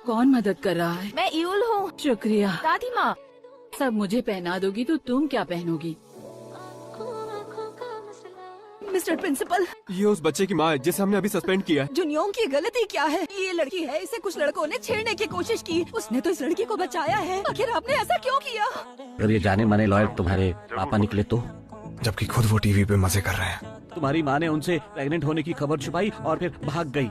कौन मदद कर रहा है? मैं यूल हूँ। शुक्रिया। दादी माँ, सब मुझे पहना दोगी तो तुम क्या पहनोगी? मिस्टर प्रिंसिपल, ये उस बच्चे की माँ है जिसे हमने अभी सस्पेंड किया है। जुनियोंग की गलती क्या है? ये लड़की है, इसे कुछ लड़कों ने छेड़ने की कोशिश की, उसने तो इस लड़की को बचाया है। आखिर आपने ऐसा क्यों किया? अगर ये जाने माने लॉयर तुम्हारे पापा निकले तो? जबकि खुद वो टीवी पे मजे कर रहे हैं। तुम्हारी माँ ने उनसे प्रेग्नेंट होने की खबर छुपाई और फिर भाग गई।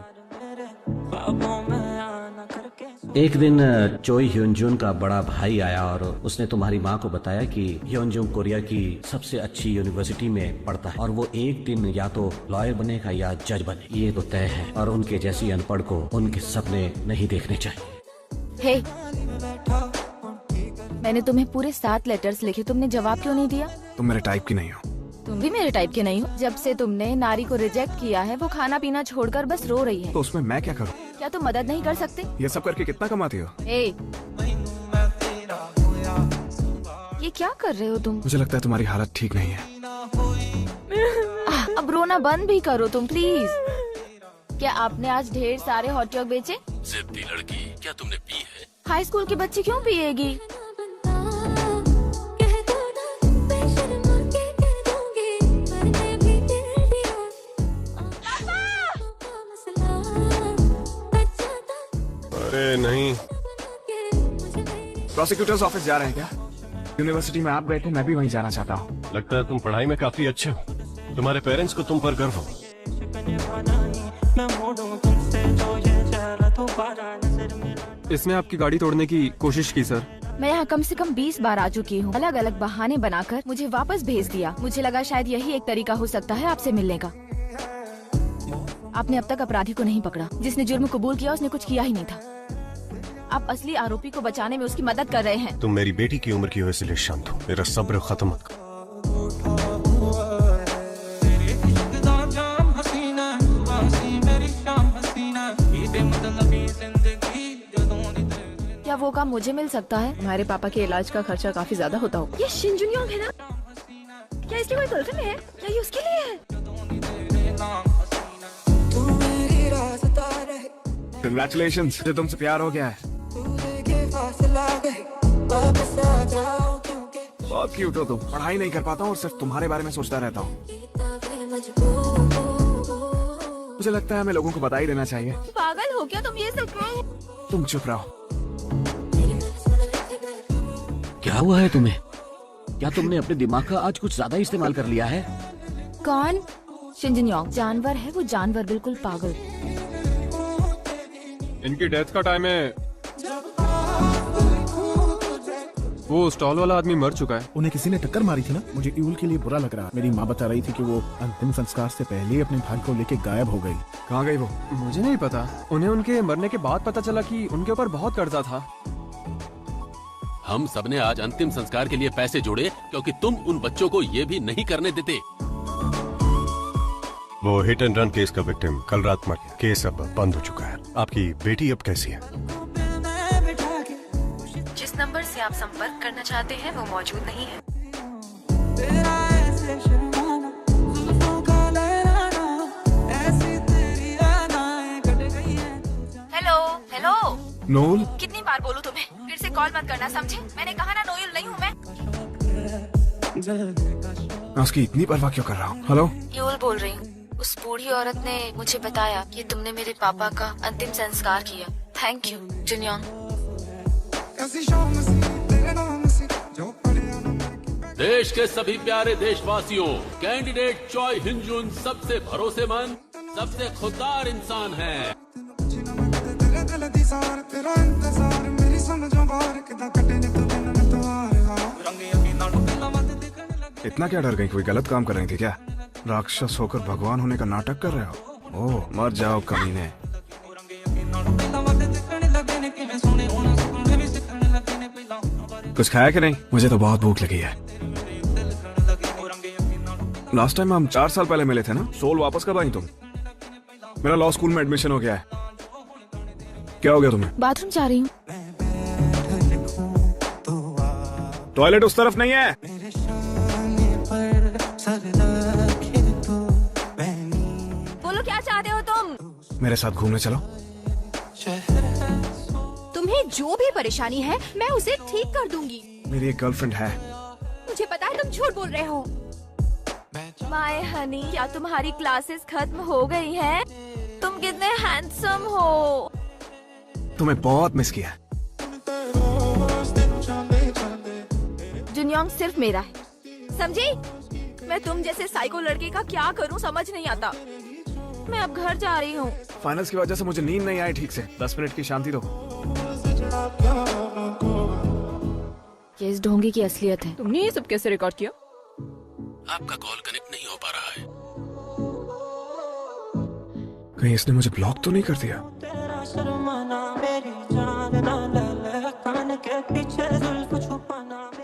एक दिन चोई ह्योनजुन का बड़ा भाई आया और उसने तुम्हारी माँ को बताया कि ह्योनजुन कोरिया की सबसे अच्छी यूनिवर्सिटी में पढ़ता है और वो एक दिन या तो लॉयर बनेगा या जज बने, ये तो तय है। और उनके जैसी अनपढ़ को उनके सपने नहीं देखने चाहिए। हे, मैंने तुम्हें पूरे 7 लेटर्स लिखे, तुमने जवाब क्यों नहीं दिया? तुम मेरे टाइप की नहीं हो। तुम भी मेरे टाइप के नहीं हो। जब से तुमने नारी को रिजेक्ट किया है, वो खाना पीना छोड़कर बस रो रही है। तो उसमें मैं क्या करूं? क्या तुम मदद नहीं कर सकते? ये सब करके कितना कमाती हो? ये क्या कर रहे हो तुम? मुझे लगता है तुम्हारी हालत ठीक नहीं है। अब रोना बंद भी करो तुम प्लीज। क्या आपने आज ढेर सारे हॉट डॉग बेचे? जिद्दी लड़की, क्या तुमने पी है? हाई स्कूल की बच्ची क्यों पिएगी? अरे नहीं। प्रोसिक्यूटर्स ऑफिस जा रहे हैं क्या? यूनिवर्सिटी में आप गए थे, मैं भी वहीं जाना चाहता हूँ। लगता है तुम पढ़ाई में काफी अच्छे हो। तुम्हारे पेरेंट्स को तुम पर गर्व हो। इसने आपकी गाड़ी तोड़ने की कोशिश की सर। मैं यहाँ कम से कम 20 बार आ चुकी हूँ। अलग अलग बहाने बनाकर मुझे वापस भेज दिया। मुझे लगा शायद यही एक तरीका हो सकता है आपसे मिलने का। आपने अब तक अपराधी को नहीं पकड़ा। जिसने जुर्म कबूल किया उसने कुछ किया ही नहीं था। आप असली आरोपी को बचाने में उसकी मदद कर रहे हैं। तुम मेरी बेटी की उम्र की हो इसलिए शांत हो। मेरा सब्र खत्म मत करो। क्या वो काम मुझे मिल सकता है? हमारे पापा के इलाज का खर्चा काफी ज्यादा होता हो। ये शिन जुनियोंग है ना? क्या इसकी कोई गर्लफ्रेंड है? क्या ये उसके लिए है? कंग्रेचुलेशंस, मुझे तुमसे प्यार हो गया है। बहुत क्यूट हो तुम। पढ़ाई नहीं कर पाता हूँ और सिर्फ तुम्हारे बारे में सोचता रहता हूँ। मुझे लगता है हमें लोगों को बता ही देना चाहिए। पागल हो क्या तुम? ये सब क्यों? तुम चुप रहो। क्या हुआ है तुम्हें? क्या तुमने अपने दिमाग का आज कुछ ज्यादा इस्तेमाल कर लिया है? कौन? शिन जुनियोंग जानवर है वो, जानवर, बिल्कुल पागल। इनकी डेथ का टाइम है। वो स्टॉल वाला आदमी मर चुका है। उन्हें किसी ने टक्कर मारी थी ना? मुझे यूल के लिए बुरा लग रहा। मेरी माँ बता रही थी कि वो अंतिम संस्कार से पहले ही अपने भाई को लेके गायब हो गई। कहाँ गई वो? मुझे नहीं पता। उन्हें उनके मरने के बाद पता चला कि उनके ऊपर बहुत कर्जा था। हम सबने आज अंतिम संस्कार के लिए पैसे जोड़े क्योंकि तुम उन बच्चों को ये भी नहीं करने देते। वो हिट एंड रन केस का विक्टिम कल रात मर गया। केस अब बंद हो चुका है। आपकी बेटी अब कैसी है? जिस नंबर से आप संपर्क करना चाहते हैं वो मौजूद नहीं है। Hello hello. नोल? कितनी बार बोलूं तुम्हें? फिर से कॉल मत करना, समझे? मैंने कहा ना नोएल नहीं हूँ मैं। मैं उसकी इतनी परवाह क्यों कर रहा हूँ? हेलो? यूल बोल रही हूँ। उस बूढ़ी औरत ने मुझे बताया कि तुमने मेरे पापा का अंतिम संस्कार किया। Thank you Junyoung. देश के सभी प्यारे देशवासियों, कैंडिडेट चोई हिंजुन सबसे भरोसेमंद, सबसे खुददार इंसान है। इतना क्या डर गई? कोई गलत काम कर रही थी क्या? राक्षस होकर भगवान होने का नाटक कर रहे हो? ओह, मर जाओ कमीने। कुछ खाया कि नहीं? मुझे तो बहुत भूख लगी है। लास्ट टाइम हम 4 साल पहले मिले थे ना? सोल वापस कब आई तुम? मेरा लॉ स्कूल में एडमिशन हो गया है। क्या हो गया तुम्हें? बाथरूम जा रही हूँ। टॉयलेट उस तरफ नहीं है। बोलो क्या चाहते हो तुम? मेरे साथ घूमने चलो। तुम्हें जो भी परेशानी है मैं उसे ठीक कर दूंगी। मेरी एक गर्लफ्रेंड है। मुझे पता है तुम झूठ बोल रहे हो। माय हनी, क्या तुम्हारी क्लासेस खत्म हो गई हैं? तुम कितने हैंडसम हो। तुम्हें बहुत मिस किया। जुनयोंग सिर्फ मेरा है, समझी? मैं तुम जैसे साइको लड़के का क्या करूं समझ नहीं आता। मैं अब घर जा रही हूँ। फाइनल्स की वजह से मुझे नींद नहीं आई ठीक से। 10 मिनट की शांति दो। ये इस ढोंगी की असलियत है। तुमने ये सब कैसे रिकॉर्ड किया? आपका कॉल कनेक्ट नहीं हो पा रहा है। कहीं इसने मुझे ब्लॉक तो नहीं कर दिया?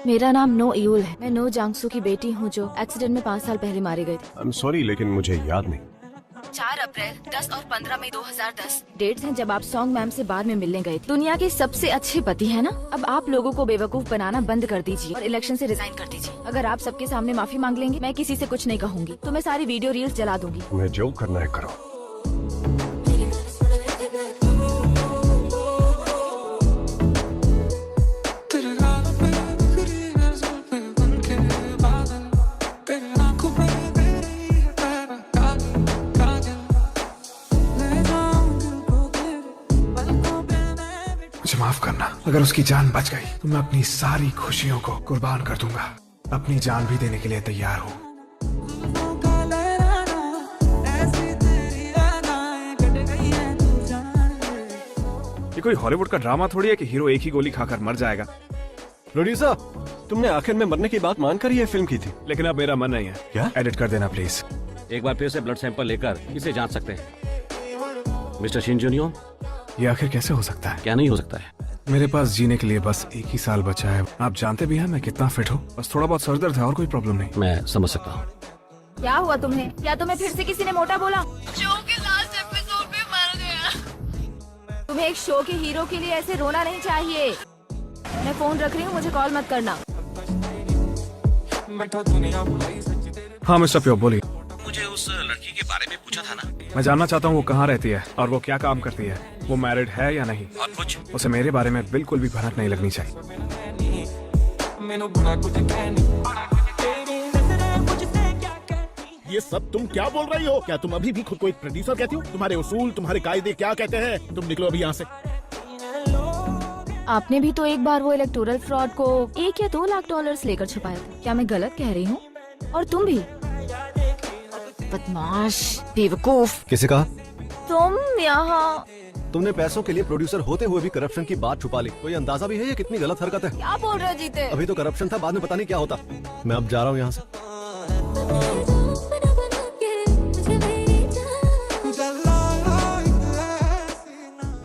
मेरा नाम नो यूल है। मैं नो जांगसू की बेटी हूँ जो एक्सीडेंट में 5 साल पहले मारे गए थे। आई एम सॉरी, लेकिन मुझे याद नहीं। 4 अप्रैल, 10 और 15 मई 2010 डेट्स हैं जब आप सॉन्ग मैम से बाद में मिलने गए थे। दुनिया के सबसे अच्छे पति है ना? अब आप लोगों को बेवकूफ बनाना बंद कर दीजिए और इलेक्शन से रिजाइन कर दीजिए। अगर आप सबके सामने माफी मांग लेंगे, मैं किसी से कुछ नहीं कहूंगी। तो मैं सारी वीडियो रील्स जला दूंगी। तुम्हें जो करना है करो। मुझे माफ करना। अगर उसकी जान बच गई तो मैं अपनी सारी खुशियों को कुर्बान कर दूंगा। अपनी जान भी देने के लिए तैयार हूँ। ये कोई हॉलीवुड का ड्रामा थोड़ी है कि हीरो एक ही गोली खाकर मर जाएगा। प्रोड्यूसर, तुमने आखिर में मरने की बात मानकर ये फिल्म की थी। लेकिन अब मेरा मन नहीं है। क्या? एडिट कर देना प्लीज। एक बार फिर से ब्लड सैंपल लेकर इसे जांच सकते हैं। मिस्टर शिन जूनियर, ये आखिर कैसे हो सकता है? क्या नहीं हो सकता है? मेरे पास जीने के लिए बस 1 ही साल बचा है। आप जानते भी हैं मैं कितना फिट हूँ। बस थोड़ा बहुत सर दर्द है और कोई प्रॉब्लम नहीं। मैं समझ सकता हूँ। क्या हुआ तुम्हें? क्या तुम्हें फिर से किसी ने मोटा बोला? शो के लास्ट एपिसोड में मर गया। तुम्हें एक शो के हीरो के लिए ऐसे रोना नहीं चाहिए। मैं फोन रख रही हूँ, मुझे कॉल मत करना। हाँ मिस्टर प्यो, बोलिए। मुझे उस लड़की के बारे में पूछा था ना? मैं जानना चाहता हूँ वो कहाँ रहती है और वो क्या काम करती है। वो मैरिड है या नहीं? और कुछ? उसे मेरे बारे में बिल्कुल भी भनक नहीं लगनी चाहिए। ये सब तुम क्या बोल रही हो? क्या तुम अभी भी खुद को एक प्रोड्यूसर कहती हो? तुम्हारे उसूल, तुम्हारे कायदे क्या कहते हैं? तुम निकलो अभी यहाँ से। आपने भी तो एक बार वो इलेक्टोरल फ्रॉड को 1 या 2 लाख डॉलर्स लेकर छुपाया था। क्या मैं गलत कह रही हूँ? और तुम भी बदमाश, बेवकूफ। किसे कहा? तुम यहाँ तुमने पैसों के लिए प्रोड्यूसर होते हुए भी करप्शन की बात छुपा ली। कोई अंदाजा भी है ये कितनी गलत हरकत है? क्या बोल रहे हो जीते? अभी तो करप्शन था, बाद में पता नहीं क्या होता। मैं अब जा रहा हूँ यहाँ से।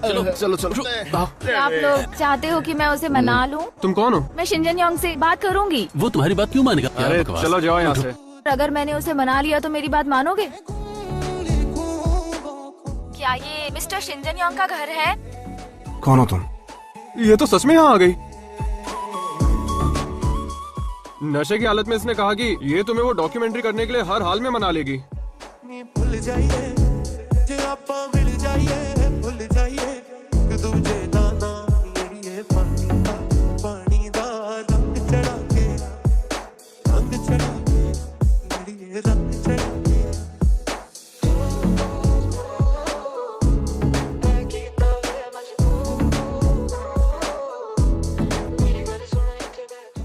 चलो चलो। आप लोग चाहते हो कि मैं उसे मना लूं? तुम कौन हो? मैं शिनजन योंग से बात करूंगी। वो तुम्हारी बात क्यों मानेगा? क्या अरे बकवास। चलो जाओ यहाँ से। अगर मैंने उसे मना लिया तो मेरी बात मानोगे? क्या ये मिस्टर शिनजन योंग का घर है? कौन हो तुम? ये तो सच में यहाँ आ गई। नशे की हालत में इसने कहा कि ये तुम्हें वो डॉक्यूमेंट्री करने के लिए हर हाल में मना लेगी। भूल जाइए जे आपा मिल जाइए, भूल जाइए एक दूजे दा नाम ये पानी दा रंग चढ़ा के ये रंग चढ़ा के।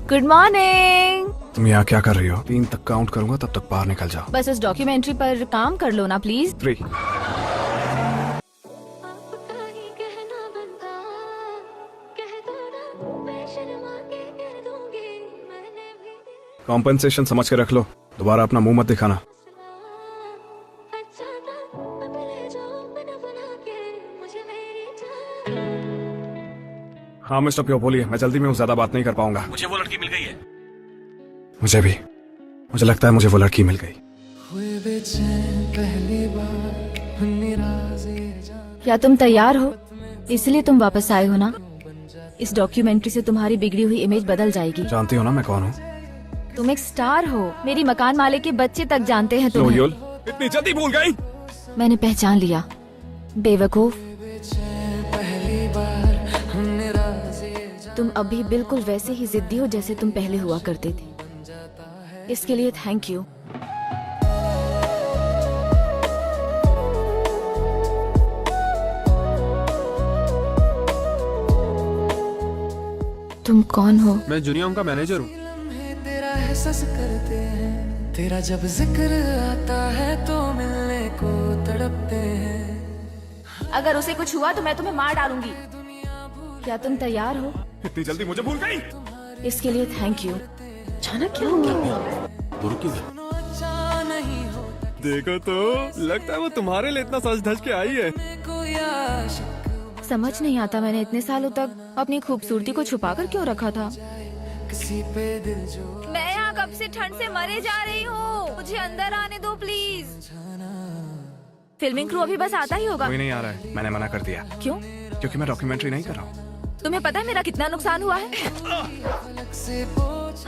Good morning. तुम यहाँ क्या कर रही हो? 3 तक काउंट करूंगा तब तक बाहर निकल जाओ। बस इस डॉक्यूमेंट्री पर काम कर लो ना प्लीज। 3। कॉम्पनसेशन समझ के रख लो। दोबारा अपना मुंह मत दिखाना। हाँ मिस्टर प्यो, बोलिए। मैं जल्दी में हूँ, ज्यादा बात नहीं कर पाऊंगा। मुझे वो लड़की मिल गई है। मुझे भी। मुझे लगता है मुझे वो लड़की मिल गई। क्या तुम तैयार हो? इसलिए तुम वापस आए हो ना? इस डॉक्यूमेंट्री से तुम्हारी बिगड़ी हुई इमेज बदल जाएगी। जानती हो ना मैं कौन हूँ? तुम एक स्टार हो। मेरी मकान मालिक के बच्चे तक जानते हैं तुम्हें। लोयोल, इतनी जल्दी भूल गई? मैंने पहचान लिया, बेवकूफ। तुम अभी बिल्कुल वैसे ही जिद्दी हो जैसे तुम पहले हुआ करते थे। इसके लिए थैंक यू। तुम कौन हो? मैं जुनियम का मैनेजर हूँ। तेरा एहसास करते हैं, तेरा जब जिक्र आता है तो मिलने को तड़पते हैं। अगर उसे कुछ हुआ तो मैं तुम्हें मार डालूंगी। क्या तुम तैयार हो? इतनी जल्दी मुझे भूल गई? इसके लिए थैंक यू। अचानक क्या हो गया? गुरु की भी। अच्छा नहीं हो देखो तो, लगता है वो तुम्हारे लिए इतना सज धज के आई है। कोई आशिक समझ नहीं आता मैंने इतने सालों तक अपनी खूबसूरती को छुपाकर क्यों रखा था। किसी पे दिल जो मैं यहाँ कब से ठंड से मरे जा रही हूँ, मुझे अंदर आने दो प्लीज। फिल्मिंग क्रू अभी बस आता ही होगा। कोई नहीं आ रहा है, मैंने मना कर दिया। क्यों? क्योंकि मैं डॉक्यूमेंट्री नहीं कर रहा हूँ। तुम्हें पता है मेरा कितना नुकसान हुआ है? से पूछ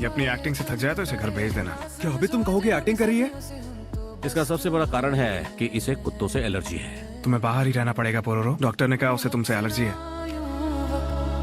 ये अपनी एक्टिंग से थक जाए तो इसे घर भेज देना। क्या अभी तुम कहोगे एक्टिंग कर रही है? इसका सबसे बड़ा कारण है कि इसे कुत्तों से एलर्जी है। तुम्हें बाहर ही रहना पड़ेगा पोरोरो। डॉक्टर ने कहा उसे तुमसे एलर्जी है।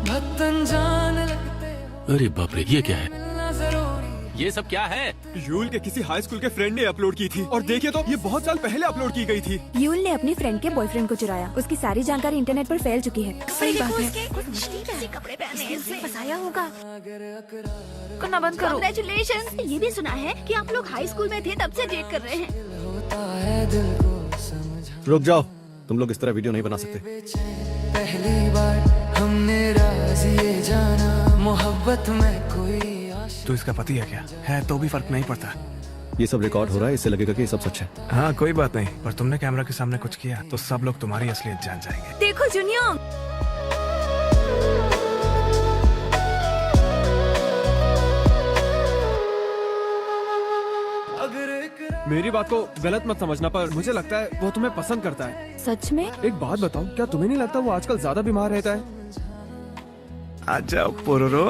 भक्तन जान लगते हो अरे बाप रे, ये क्या है? मिलना जरूरी ये सब क्या है? यूल के किसी हाई स्कूल के फ्रेंड ने अपलोड की थी, और देखिए तो ये बहुत साल पहले अपलोड की गई थी। यूल ने अपनी फ्रेंड के बॉयफ्रेंड को चुराया। उसकी सारी जानकारी इंटरनेट पर फैल चुकी है। सही बात है। कपड़े पहने से फंसाया होगा। अगर अकरार करना बंद करो। कांग्रेचुलेशंस। ये भी सुना है कि आप लोग हाई स्कूल में थे तब से डेट कर रहे हैं। होता है दिल को समझा रुक जाओ, तुम लोग इस तरह वीडियो नहीं बना सकते। पहली बार हमने राज ये जाना, मोहब्बत में कोई आशिक तो इसका पति है क्या? है तो भी फर्क नहीं पड़ता। ये सब रिकॉर्ड हो रहा है, इससे लगेगा कि ये सब सच है। हाँ कोई बात नहीं, पर तुमने कैमरा के सामने कुछ किया तो सब लोग तुम्हारी असलियत जान जाएंगे। देखो जूनियर, मेरी बात को गलत मत समझना, पर मुझे लगता है वो तुम्हें पसंद करता है। सच में? एक बात बताओ, क्या तुम्हें नहीं लगता वो आजकल ज्यादा बीमार रहता है? आ जाओ पोरोरो।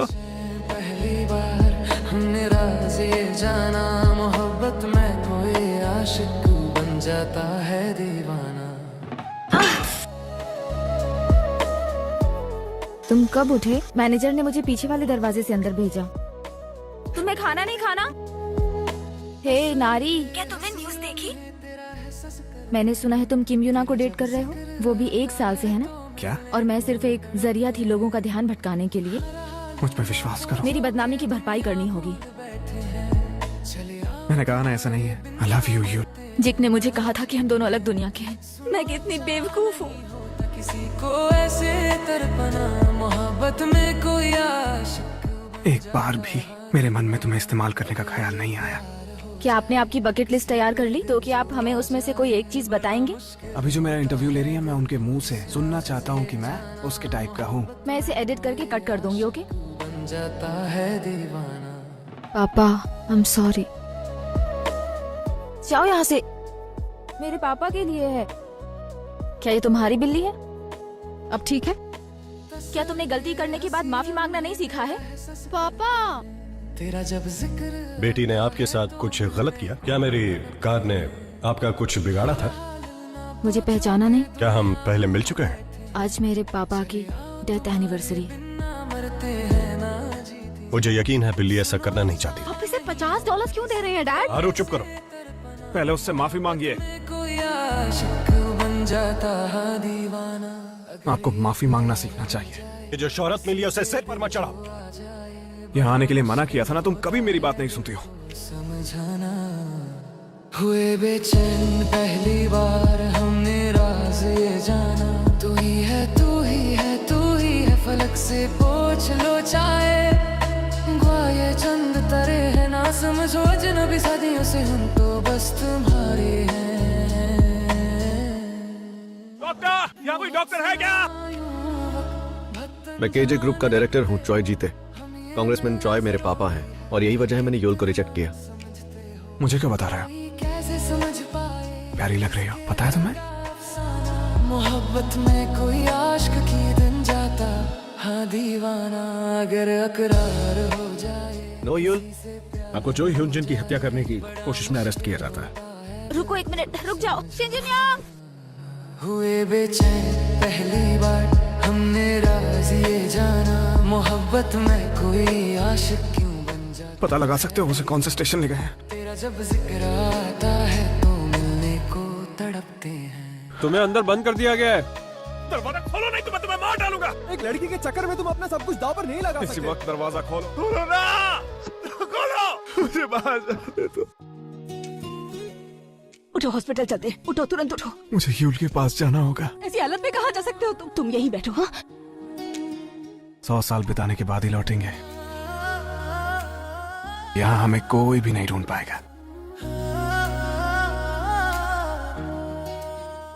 पहली बार हमने राज ये जाना, मोहब्बत में कोई आशिक बन जाता है दीवाना। तुम कब उठे? मैनेजर ने मुझे पीछे वाले दरवाजे से अंदर भेजा। तुम्हें खाना नहीं खाना? हे नारी, क्या तुमने न्यूज़ देखी? मैंने सुना है तुम किम यूना को डेट कर रहे हो, वो भी 1 साल से, है ना? क्या? और मैं सिर्फ एक जरिया थी लोगों का ध्यान भटकाने के लिए। मुझ पे विश्वास करो। मेरी बदनामी की भरपाई करनी होगी। मैंने कहा ना ऐसा नहीं है। I love you, you। जिक ने मुझे कहा था कि हम दोनों अलग दुनिया के हैं। मैं कितनी बेवकूफ हूँ। किसी को ऐसे तड़पना, मोहब्बत में कोई आशिक। एक बार भी मेरे मन में तुम्हें इस्तेमाल करने का ख्याल नहीं आया। क्या आपने आपकी बकेट लिस्ट तैयार कर ली? तो क्या आप हमें उसमें से कोई एक चीज बताएंगे? अभी जो मेरा इंटरव्यू ले रही है, मैं उनके मुंह से सुनना चाहता हूँ कि मैं उसके टाइप का हूँ। मैं इसे एडिट करके कट कर दूंगी, ओके? बन जाता है दीवाना। पापा, आई एम सॉरी। जाओ यहाँ से। मेरे पापा के लिए है। क्या ये तुम्हारी बिल्ली है? अब ठीक है? क्या तुमने गलती करने के बाद माफी मांगना नहीं सीखा है? पापा, तेरा जब जिक्र बेटी ने आपके साथ कुछ गलत किया क्या? मेरी कार ने आपका कुछ बिगाड़ा था? मुझे पहचाना नहीं? क्या हम पहले मिल चुके हैं? आज मेरे पापा की डेथ एनिवर्सरी। ना मरते हैं ना जीते। मुझे यकीन है बिल्ली ऐसा करना नहीं चाहती। आप इसे $50 क्यों दे रहे हैं डैड? आरो चुप करो। पहले उससे माफी मांगिए। कोई आशिक बन जाता है दीवाना। आपको माफी मांगना सीखना चाहिए। ये जो शोहरत मिली है उसे सिर पर मत चढ़ाओ। यहाँ आने के लिए मना किया था ना, तुम कभी मेरी बात नहीं सुनती हो। समझाना हुए बेचैन, पहली बार हमने राज ये जाना। तू ही है, तू ही है, तू ही है, फलक से पूछ लो चाहे। ग्वाये चंद तरे हैं, ना समझो अजनबी सदियों से हम तो बस तुम्हारे हैं। डॉक्टर, यहाँ कोई डॉक्टर है क्या? मैं केजे ग्रुप का डायरेक्टर हूँ, चॉय जीते। कांग्रेसमैन चॉय मेरे पापा हैं और यही वजह है मैंने यूल को रिजेक्ट किया। मुझे क्यों बता रहे हो? कैसे समझ पाए प्यारी लग रही हो, पता है तुम्हें? मोहब्बत में कोई आशिक की दिन जाता, हाँ दीवाना अगर अकरार हो जाए। नो यूल, आपको जो ह्यूनजिन की हत्या करने की कोशिश में अरेस्ट किया जाता है। रुको 1 मिनट, रुक जाओ। शिंजुनिया! हुए बेचैन, पहली बार हमने राज ये जाना, मोहब्बत में कोई आशिक क्यों बन जाता। पता लगा सकते हो उसे कौन से स्टेशन ले गए हैं? तेरा जब जिक्र आता है तो मिलने को तड़पते हैं। तुम्हें अंदर बंद कर दिया गया है। दरवाजा खोलो नहीं तो मैं तुम्हें मार डालूंगा। एक लड़की के चक्कर में तुम अपना सब कुछ दाव पर नहीं लगा इसी सकते। वक्त दरवाजा खोलो। खोलो ना, खोलो। मुझे बाहर जाने दो। उठो, हॉस्पिटल चलते हैं। उठो, तुरंत उठो। मुझे यूल के पास जाना होगा। ऐसी हालत में कहाँ जा सकते हो तुम यहीं बैठो। हाँ, 100 साल बिताने के बाद ही लौटेंगे। यहाँ हमें कोई भी नहीं ढूंढ पाएगा।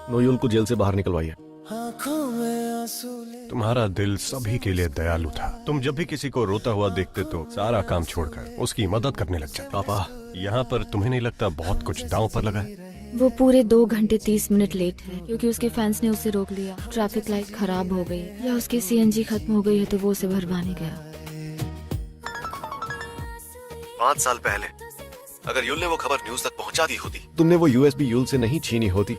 नोयुल को जेल से बाहर निकलवाइए। आँखों में आंसू ले तुम्हारा दिल सभी के लिए दयालु था। तुम जब भी किसी को रोता हुआ देखते तो सारा काम छोड़कर उसकी मदद करने लग जाते। पापा, यहाँ पर तुम्हें नहीं लगता बहुत कुछ दांव पर लगा है? वो पूरे 2 घंटे 30 मिनट लेट है क्योंकि उसके फैंस ने उसे रोक लिया। ट्रैफिक लाइट खराब हो गई या उसकी CNG खत्म हो गई है तो वो उसे भरवाने गया। 5 साल पहले अगर यूल ने वो खबर न्यूज तक पहुंचा दी होती, तुमने वो USB यूल से नहीं छीनी होती।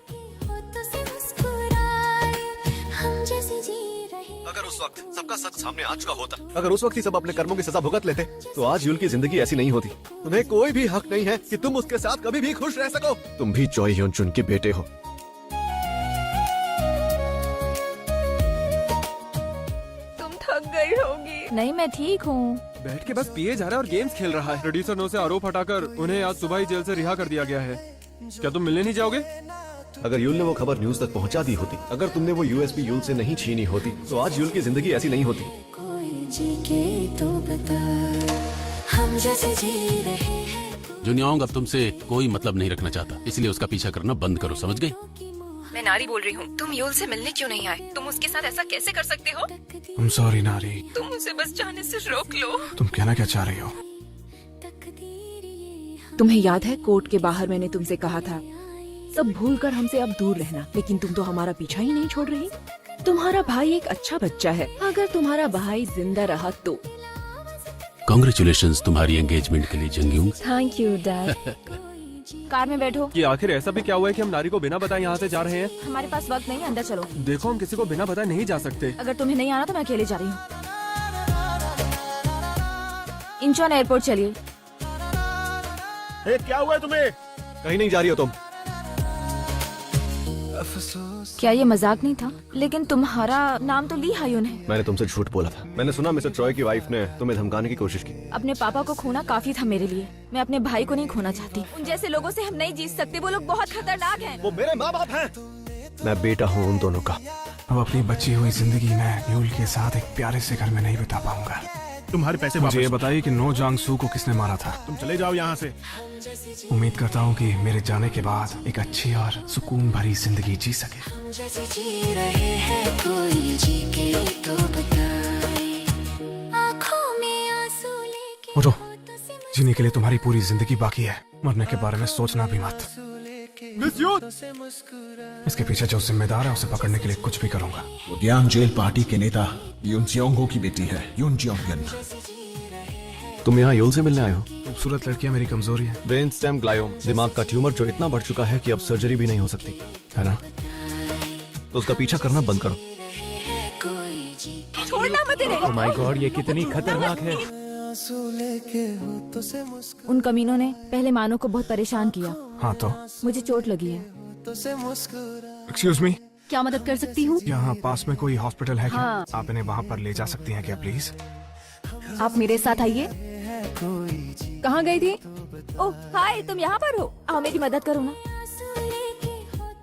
अगर उस वक्त सबका सच सामने आ चुका होता, अगर उस वक्त ही सब अपने कर्मों की सजा भुगत लेते, तो आज यूल की जिंदगी ऐसी नहीं होती। तुम्हें कोई भी हक नहीं है कि तुम उसके साथ कभी भी खुश रह सको। तुम भी चॉय ह्योन-चुन के बेटे हो। तुम थक गई होगी। नहीं, मैं ठीक हूँ। बैठ के बस पिए जा रहा है और गेम्स खेल रहा है। प्रोड्यूसर नो से आरोप हटाकर उन्हें आज सुबह ही जेल से रिहा कर दिया गया है। क्या तुम मिलने नहीं जाओगे? अगर यूल ने वो खबर न्यूज तक पहुंचा दी होती, अगर तुमने वो USB यूल से नहीं छीनी होती, तो आज यूल की जिंदगी ऐसी नहीं होती। जुनियांग अब तुमसे कोई मतलब नहीं रखना चाहता, इसलिए उसका पीछा करना बंद करो, समझ गई? मैं नारी बोल रही हूँ। तुम यूल से मिलने क्यों नहीं आए? तुम उसके साथ ऐसा कैसे कर सकते हो? I'm sorry नारी। तुम उसे बस जाने से रोक लो। तुम कहना क्या चाह रही हो? तुम्हें याद है कोर्ट के बाहर मैंने तुमसे कहा था सब भूलकर हमसे अब दूर रहना, लेकिन तुम तो हमारा पीछा ही नहीं छोड़ रही। तुम्हारा भाई एक अच्छा बच्चा है, अगर तुम्हारा भाई जिंदा रहा तो। कांग्रेचुलेशंस तुम्हारी एंगेजमेंट के लिए Jungyoung. Thank you dad. Car में बैठो। कि आखिर ऐसा भी क्या हुआ है कि हम नारी को बिना बताए यहाँ से जा रहे हैं? हमारे पास वक्त नहीं, अंदर चलो। देखो, हम किसी को बिना बताए नहीं जा सकते। अगर तुम्हें नहीं आना तो मैं अकेले जा रही हूँ। इंचॉन एयरपोर्ट चलिए। क्या हुआ है तुम्हें? कहीं नहीं जा रही हो तुम। क्या ये मजाक नहीं था? लेकिन तुम्हारा नाम तो ली हायुन है। मैंने तुमसे झूठ बोला था। मैंने सुना मिस्टर ट्रॉय की वाइफ ने तुम्हें धमकाने की कोशिश की। अपने पापा को खोना काफी था मेरे लिए। मैं अपने भाई को नहीं खोना चाहती। उन जैसे लोगों से हम नहीं जीत सकते। वो लोग बहुत खतरनाक हैं। वो मेरे माँ बाप हैं। मैं बेटा हूँ उन दोनों का। अब अपनी बची हुई जिंदगी में यूल के साथ एक प्यारे से घर में नहीं बिता पाऊंगा। तुम्हारे पैसे मुझे ये वापस। बताइए कि नो जांग सू को किसने मारा था? तुम चले जाओ यहाँ से। उम्मीद करता हूँ कि मेरे जाने के बाद एक अच्छी और सुकून भरी जिंदगी जी सके। जी रहे हैं कोई जी के तो बताए, आँखों में आंसू लेके उठो, जीने के लिए तुम्हारी पूरी जिंदगी बाकी है। मरने के बारे में सोचना भी मत। इसके पीछे जो जिम्मेदार है उसे पकड़ने के लिए कुछ भी करूंगा। उद्यान जेल पार्टी के नेता यून जियोंगो की बेटी है, यून जियोंगन। तुम यहाँ यूल से मिलने आए हो? खूबसूरत लड़कियां मेरी कमजोरी है। ब्रेन स्टेम ग्लायोम, दिमाग का ट्यूमर जो इतना बढ़ चुका है कि अब सर्जरी भी नहीं हो सकती, है ना? तो उसका पीछा करना बंद करो। छोड़ना मत इन्हें। ओह माय गॉड, ये कितनी खतरनाक है। उन कमीनों ने पहले मानो को बहुत परेशान किया। हाँ तो मुझे चोट लगी है। एक्सक्यूज मी, क्या मदद कर सकती हूँ? यहाँ पास में कोई हॉस्पिटल है क्या? हाँ। आप इन्हें वहाँ पर ले जा सकती हैं क्या प्लीज? आप मेरे साथ आइए। कहाँ गई थी? ओह हाय, तुम यहाँ पर हो? आओ मेरी मदद करो ना।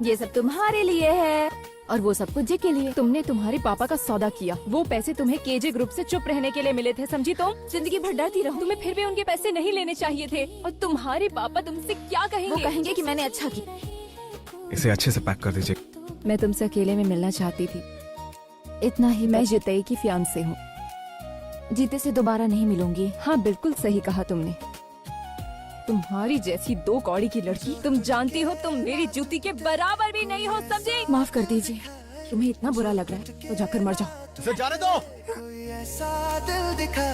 ये सब तुम्हारे लिए है और वो सब कुछ जे के लिए। तुमने तुम्हारे पापा का सौदा किया। वो पैसे तुम्हें केजे ग्रुप से चुप रहने के लिए मिले थे, समझी तुम? जिंदगी भर डरती रहो। तुम्हें फिर भी उनके पैसे नहीं लेने चाहिए थे। और तुम्हारे पापा तुमसे क्या कहेंगे? वो कहेंगे कि मैंने अच्छा की। इसे अच्छे से पैक कर दीजिए। मैं तुमसे अकेले में मिलना चाहती थी, इतना ही। मैं जितई की फियांसे हूँ। जीते से दोबारा नहीं मिलूंगी। हाँ, बिल्कुल सही कहा तुमने। तुम्हारी जैसी 2 कौड़ी की लड़की, तुम जानती हो तुम मेरी जूती के बराबर भी नहीं हो, समझी? माफ कर दीजिए। तुम्हें इतना बुरा लग रहा है तो जाकर मर जाओ। इसे जाने दो। कोई ऐसा दिल दिखा,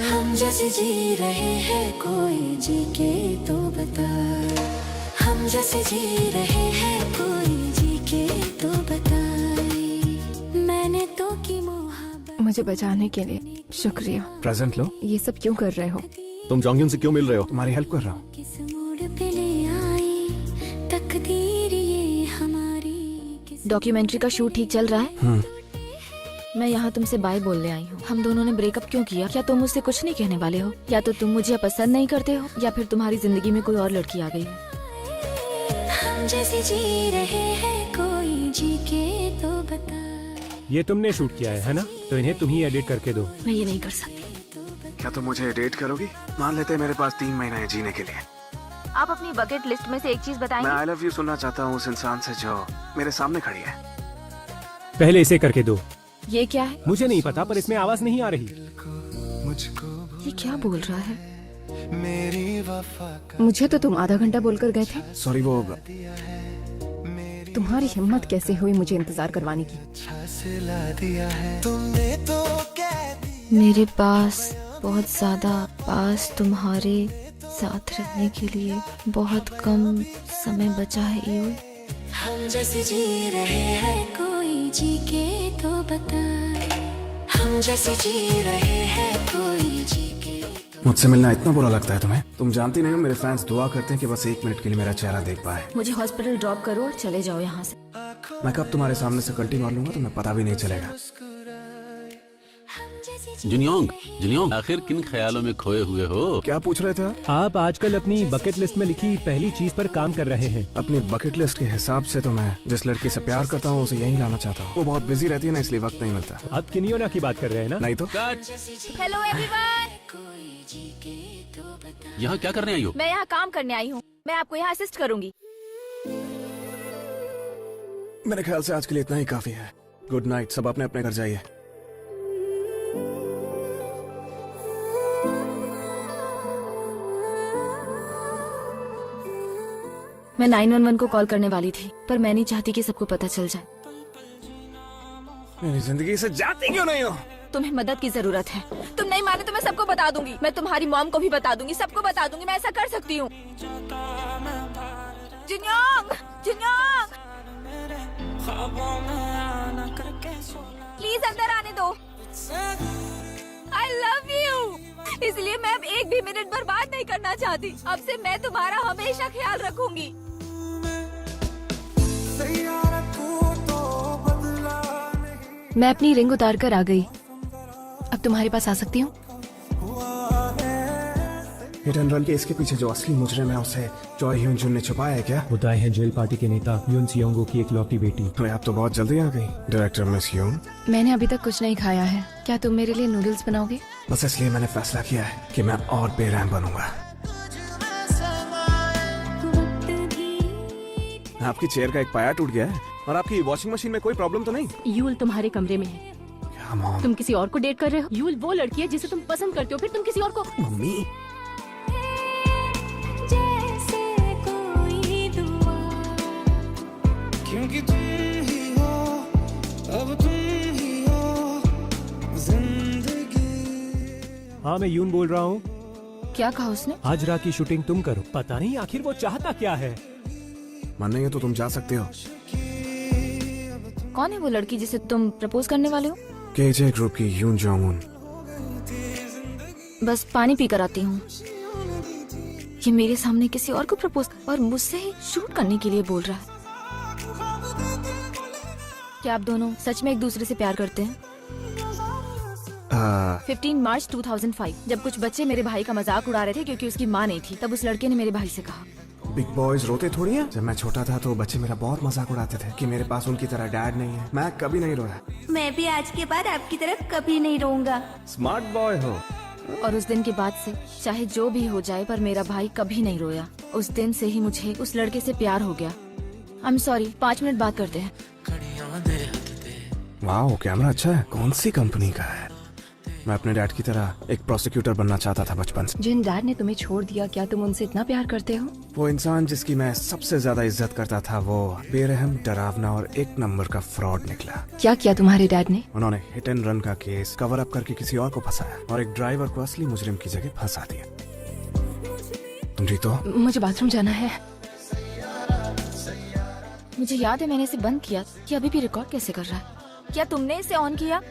हम जैसे जी रहे हैं कोई जी के तो बता, हम जैसे जी रहे हैं कोई जी के तो बताए। मैंने मुझे बचाने के लिए शुक्रिया। प्रेजेंट लो। ये सब क्यों कर रहे हो? तुम जॉन्गयून से क्यों मिल रहे हो? तुम्हारी हेल्प कर रहा हूँ। डॉक्यूमेंट्री का शूट ठीक चल रहा है? मैं यहाँ तुमसे बाय बोलने आई हूँ। हम दोनों ने ब्रेकअप क्यों किया? क्या तुम मुझसे कुछ नहीं कहने वाले हो? या तो तुम मुझे पसंद नहीं करते हो, या फिर तुम्हारी जिंदगी में कोई और लड़की आ गई है। हम जैसे जी रहे हैं, कोई जी के तो बता। ये तुमने शूट किया है ना? तो इन्हें तुम ही एडिट करके दो। मैं ये नहीं कर सकती। क्या तुम मुझे डेट करोगी? मान लेते हैं मेरे पास 3 महीने हैं जीने के लिए। आप अपनी बकेट लिस्ट में से एक चीज मैं बताएंगे? आई लव यू सुनना चाहता हूँ उस इंसान से जो मेरे सामने खड़ी है। पहले इसे करके दो। ये क्या है? मुझे नहीं पता, पर इसमें आवाज नहीं आ रही। ये क्या बोल रहा है? मुझे तो तुम आधा घंटा बोलकर गए थे। सॉरी, वो तुम्हारी हिम्मत कैसे हुई मुझे इंतजार करवाने की? मेरे पास बहुत ज्यादा पास तुम्हारे साथ रहने के लिए बहुत कम समय बचा है यूल। हम जैसे जी रहे हैं, कोई जी के तो बता। हम जैसे जी रहे हैं, कोई जी के तो। मुझसे मिलना इतना बुरा लगता है तुम्हें? तुम जानती नहीं हो मेरे फैंस दुआ करते हैं कि बस 1 मिनट के लिए मेरा चेहरा देख पाए। मुझे हॉस्पिटल ड्रॉप करो और चले जाओ यहाँ से। मैं कब तुम्हारे सामने से कंटी मार लूंगा तुम्हें पता भी नहीं चलेगा। जिन्योंग, आखिर किन ख्यालों में खोए हुए हो? क्या पूछ रहे थे आप आजकल अपनी बकेट लिस्ट में लिखी पहली चीज पर काम कर रहे हैं। अपनी बकेट लिस्ट के हिसाब से तो मैं जिस लड़की से प्यार करता हूँ उसे यही लाना चाहता हूँ। वो बहुत बिजी रहती है ना, इसलिए वक्त नहीं मिलता। आप किनियोना की बात कर रहे हैं ना? नहीं तो हेलो एवरीवन, यहाँ क्या करने आई हो? मैं यहाँ काम करने आई हूँ। मैं आपको यहाँ असिस्ट करूँगी। मेरे ख्याल से आज के लिए इतना ही काफी है। गुड नाइट, सब अपने अपने घर जाइए। मैं 911 को कॉल करने वाली थी, पर मैं नहीं चाहती कि सबको पता चल जाए। मेरी जिंदगी से जाती क्यों नहीं हो? तुम्हें मदद की जरूरत है। तुम नहीं माने तो मैं सबको बता दूंगी। मैं तुम्हारी मॉम को भी बता दूंगी, सबको बता दूंगी। मैं ऐसा कर सकती हूँ। जिन्योंग, जिन्योंग, प्लीज अंदर आने दो। I love you। इसलिए मैं अब एक भी मिनट बर्बाद नहीं करना चाहती। अब से मैं तुम्हारा हमेशा ख्याल रखूंगी। मैं अपनी रिंग उतार कर आ गई। अब तुम्हारे पास आ सकती हूँ? हिट एंड रन के इसके पीछे जो असली मुजरिम है उसे चॉय ह्यून जुन ने छुपाया है क्या? बताए हैं जेल पार्टी के नेता यून सियोंगो की इकलौती बेटी। अरे आप तो बहुत जल्दी आ गई। डायरेक्टर मिस ह्यून, मैंने अभी तक कुछ नहीं खाया है। क्या तुम मेरे लिए नूडल्स बनाओगे? बस इसलिए मैंने फैसला किया है कि मैं और बेरहम बनूंगा। आपकी चेयर का एक पाया टूट गया है और आपकी वॉशिंग मशीन में कोई प्रॉब्लम तो नहीं? यूल तुम्हारे कमरे में है। क्या मॉम? तुम किसी और को डेट कर रहे हो? यूल वो लड़की है जिसे तुम पसंद करते हो, फिर तुम किसी और को। मम्मी, क्योंकि तुम ही हो, अब तुम ही हो जिंदगी। हाँ, मैं यून बोल रहा हूँ। क्या कहा उसने? आज रात की शूटिंग तुम करो। पता नहीं आखिर वो चाहता क्या है। मन नहीं है तो तुम जा सकते हो। कौन है वो लड़की जिसे तुम प्रपोज करने वाले हो? केजे ग्रुप की यून जोंग उन। बस पानी पी कर आती हूँ। ये मेरे सामने किसी और को प्रपोज और मुझसे ही शूट करने के लिए बोल रहा है। क्या आप दोनों सच में एक दूसरे से प्यार करते हैं? 15 मार्च 2005 जब कुछ बच्चे मेरे भाई का मजाक उड़ा रहे थे क्योंकि उसकी माँ नहीं थी, तब उस लड़के ने मेरे भाई से कहा, बिग बॉयज रोते थोड़ी है। जब मैं छोटा था तो बच्चे मेरा बहुत मजाक उड़ाते थे कि मेरे पास उनकी तरह डैड नहीं है। मैं कभी नहीं रोया। मैं भी आज के बाद आपकी तरफ कभी नहीं रोऊंगा। स्मार्ट बॉय हो। और उस दिन के बाद से चाहे जो भी हो जाए पर मेरा भाई कभी नहीं रोया। उस दिन से ही मुझे उस लड़के से प्यार हो गया। आई एम सॉरी, 5 मिनट बात करते हैं। वाह, कैमरा अच्छा है। कौन सी कंपनी का है? मैं अपने डैड की तरह एक प्रोसिक्यूटर बनना चाहता था बचपन से। जिन डैड ने तुम्हें छोड़ दिया, क्या तुम उनसे इतना प्यार करते हो? वो इंसान जिसकी मैं सबसे ज्यादा इज्जत करता था वो बेरहम, डरावना और 1 नंबर का फ्रॉड निकला। क्या किया तुम्हारे डैड ने? उन्होंने हिट एंड रन का केस कवर अप करके किसी और को फंसाया और एक ड्राइवर को असली मुजरिम की जगह फंसा दिया। तुम जीतो। मुझे बाथरूम जाना है। मुझे याद है मैंने इसे बंद किया। ये अभी भी रिकॉर्ड कैसे कर रहा है? क्या तुमने इसे ऑन किया?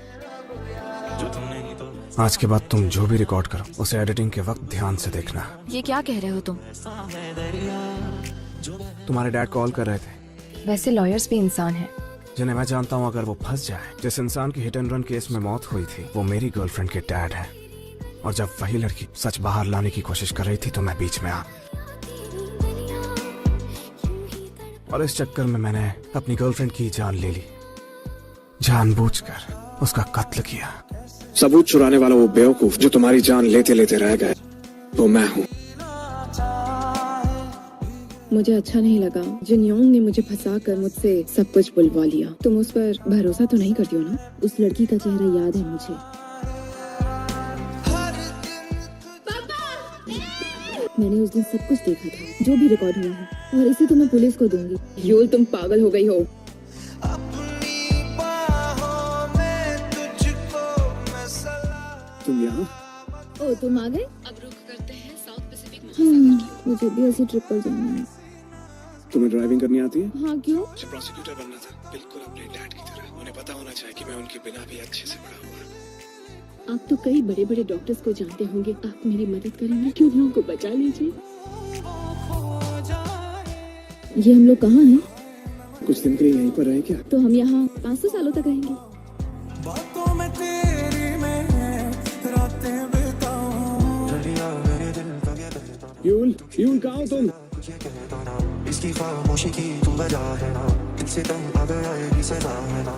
आज के बाद तुम जो भी रिकॉर्ड करो उसे एडिटिंग के वक्त ध्यान से देखना। ये क्या कह रहे हो तुम? तुम्हारे डैड कॉल कर रहे थे। वैसे लॉयर्स भी इंसान हैं। जिन्हें मैं जानता हूँ अगर वो फंस जाए, जिस इंसान की हिट एंड रन केस में मौत हुई थी वो मेरी गर्लफ्रेंड के डैड है। और जब वही लड़की सच बाहर लाने की कोशिश कर रही थी तो मैं बीच में आ, और इस चक्कर में मैंने अपनी गर्लफ्रेंड की जान ले ली। जानबूझकर उसका कत्ल किया। सबूत चुराने वाला वो बेवकूफ जो तुम्हारी जान लेते लेते रह गए, वो मैं हूँ। मुझे अच्छा नहीं लगा जिन योंग ने मुझे फंसा कर मुझसे सब कुछ बुलवा लिया। तुम उस पर भरोसा तो नहीं करती हो ना? उस लड़की का चेहरा याद है मुझे। मैंने उस दिन सब कुछ देखा था, जो भी रिकॉर्ड हुआ है, और इसे तो मैं पुलिस को दूंगी। यूल, तुम पागल हो गई हो। तुम यहाँ? ओ, तुम आ गए? अब रुक करते हैं साउथ पैसिफिक। मुझे भी ऐसी ट्रिप पर जाना है। तुम्हें ड्राइविंग करनी आती है? हाँ, क्यों? मुझे प्रोसिक्यूटर बनना था, बिल्कुल अपने डैड की तरह। उन्हें पता होना चाहिए कि मैं उनके बिना भी अच्छे से बड़ा हुआ। आप तो कई बड़े बड़े डॉक्टर्स को जानते होंगे, आप मेरी मदद करेंगे? क्यों नहीं, उनको बचा लीजिए। ये हम लोग कहाँ हैं? कुछ दिन के लिए यहीं पर रहे क्या? तो हम यहाँ 500 सालों तक रहेंगे। यूल, यूल कहाँ हो तुम? इसकी खामोशी की तू वजह है ना, इनसे तंग आ गया ये सजा है ना।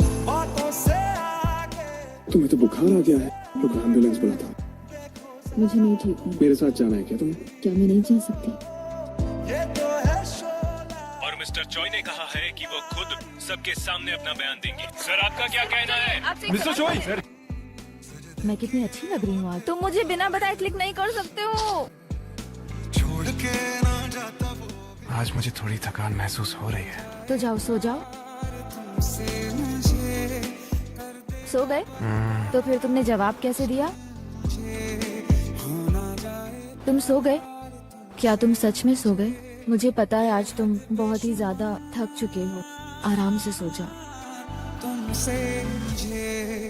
तुम्हें तो बुखार आ गया है, रुको एम्बुलेंस बुलाता। मुझे नहीं ठीक हूँ। मेरे साथ जाना है क्या तुम्हें? क्या मैं नहीं जा सकती? और मिस्टर चॉय ने कहा है कि वो खुद सबके सामने अपना बयान देंगे। सर, आपका क्या कहना है? मिस्टर चॉय, सर, मैं कितनी अच्छी लग रही हूँ आज। तुम मुझे बिना बताए क्लिक नहीं कर सकते हो। आज मुझे थोड़ी थकान महसूस हो रही है। तो जाओ, सो जाओ। सो गए? तो फिर तुमने जवाब कैसे दिया? तुम सो गए? क्या तुम सच में सो गए? मुझे पता है आज तुम बहुत ही ज्यादा थक चुके हो। आराम से सो जाओ। तुमसे मुझे